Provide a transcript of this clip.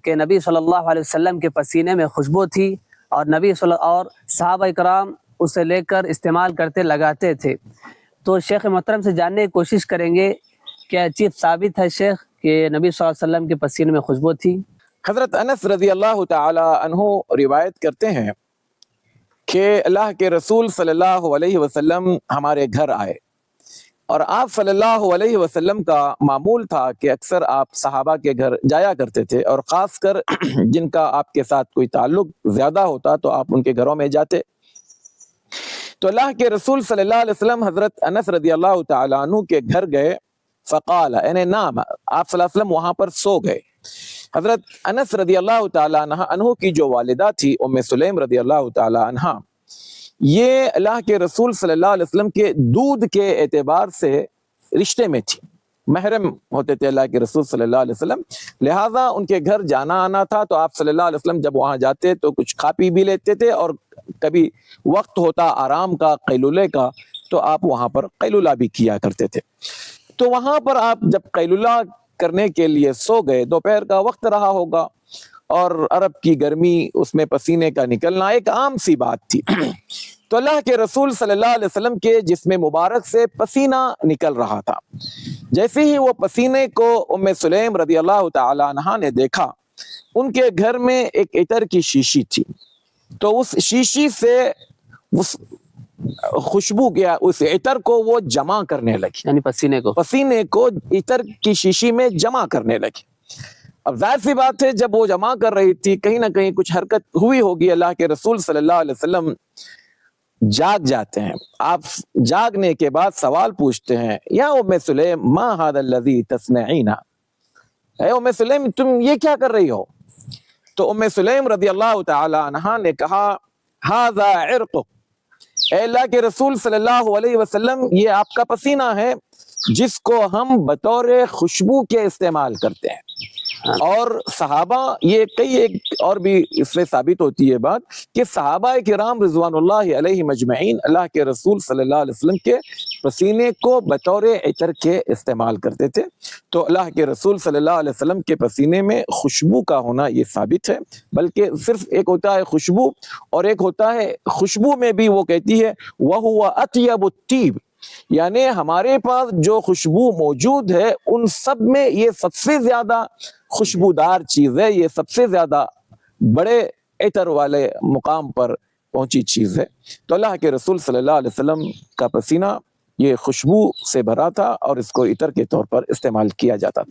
کہ نبی صلی اللہ علیہ وسلم کے پسینے میں خوشبو تھی اور اور صحابہ کرام اسے لے کر استعمال کرتے لگاتے تھے۔ تو شیخ محترم سے جاننے کی کوشش کریں گے کیا چیز ثابت ہے شیخ کہ نبی صلی اللہ علیہ وسلم کے پسینے میں خوشبو تھی؟ حضرت انس رضی اللہ تعالی عنہ روایت کرتے ہیں کہ اللہ کے رسول صلی اللہ علیہ وسلم ہمارے گھر آئے، اور آپ صلی اللہ علیہ وسلم کا معمول تھا کہ اکثر آپ صحابہ کے گھر جایا کرتے تھے، اور خاص کر جن کا آپ کے ساتھ کوئی تعلق زیادہ ہوتا تو آپ ان کے گھروں میں جاتے۔ تو اللہ کے رسول صلی اللہ علیہ وسلم حضرت انس رضی اللہ تعالی عنہ کے گھر گئے، فقال یعنی نام، آپ صلی اللہ علیہ وسلم وہاں پر سو گئے۔ حضرت انس رضی اللہ تعالی عنہ کی جو والدہ تھی ام سلیم رضی اللہ تعالی عنہ، یہ اللہ کے رسول صلی اللہ علیہ وسلم کے دودھ کے اعتبار سے رشتے میں تھی، محرم ہوتے تھے اللہ کے رسول صلی اللہ علیہ وسلم، لہٰذا ان کے گھر جانا آنا تھا تو آپ صلی اللہ علیہ وسلم جب وہاں جاتے تو کچھ کھا پی بھی لیتے تھے، اور کبھی وقت ہوتا آرام کا، قیلولے کا، تو آپ وہاں پر قیلولہ بھی کیا کرتے تھے۔ تو وہاں پر آپ جب قیلولہ کرنے کے لیے سو گئے، دوپہر کا وقت رہا ہوگا، اور عرب کی گرمی، اس میں پسینے کا نکلنا ایک عام سی بات تھی۔ تو اللہ کے رسول صلی اللہ علیہ وسلم کے جسم مبارک سے پسینہ نکل رہا تھا۔ جیسے ہی وہ پسینے کو ام سلیم رضی اللہ تعالی عنہ نے دیکھا، ان کے گھر میں ایک عطر کی شیشی تھی، تو اس شیشی سے اس خوشبو کیا، اس عطر کو وہ جمع کرنے لگی، یعنی پسینے کو عطر کی شیشی میں جمع کرنے لگی۔ اب ظاہر سی بات ہے جب وہ جمع کر رہی تھی کہیں نہ کہیں کچھ حرکت ہوئی ہوگی۔ اللہ کے رسول صلی اللہ علیہ وسلم جاگ جاتے ہیں، آپ جاگنے کے بعد سوال پوچھتے ہیں، یا ام سلیم ما هذا الذي تصنعین، اے ام سلیم تم یہ کیا کر رہی ہو؟ تو ام سلیم رضی اللہ تعالی عنہ نے کہا هذا عرق، اے اللہ کے رسول صلی اللہ علیہ وسلم یہ آپ کا پسینہ ہے جس کو ہم بطور خوشبو کے استعمال کرتے ہیں۔ اور صحابہ، یہ کئی ایک اور بھی اس سے ثابت ہوتی ہے بات کہ صحابہ کرام رضوان اللہ علیہ مجمعین اللہ کے رسول صلی اللہ علیہ وسلم کے پسینے کو بطور عطر کے استعمال کرتے تھے۔ تو اللہ کے رسول صلی اللہ علیہ وسلم کے پسینے میں خوشبو کا ہونا یہ ثابت ہے، بلکہ صرف ایک ہوتا ہے خوشبو، اور ایک ہوتا ہے خوشبو میں بھی وہ کہتی ہے وَهُوَ أَطْيَبُ الطِّيبِ، یعنی ہمارے پاس جو خوشبو موجود ہے ان سب میں یہ سب سے زیادہ خوشبودار چیز ہے، یہ سب سے زیادہ بڑے عطر والے مقام پر پہنچی چیز ہے۔ تو اللہ کے رسول صلی اللہ علیہ وسلم کا پسینہ یہ خوشبو سے بھرا تھا، اور اس کو عطر کے طور پر استعمال کیا جاتا تھا۔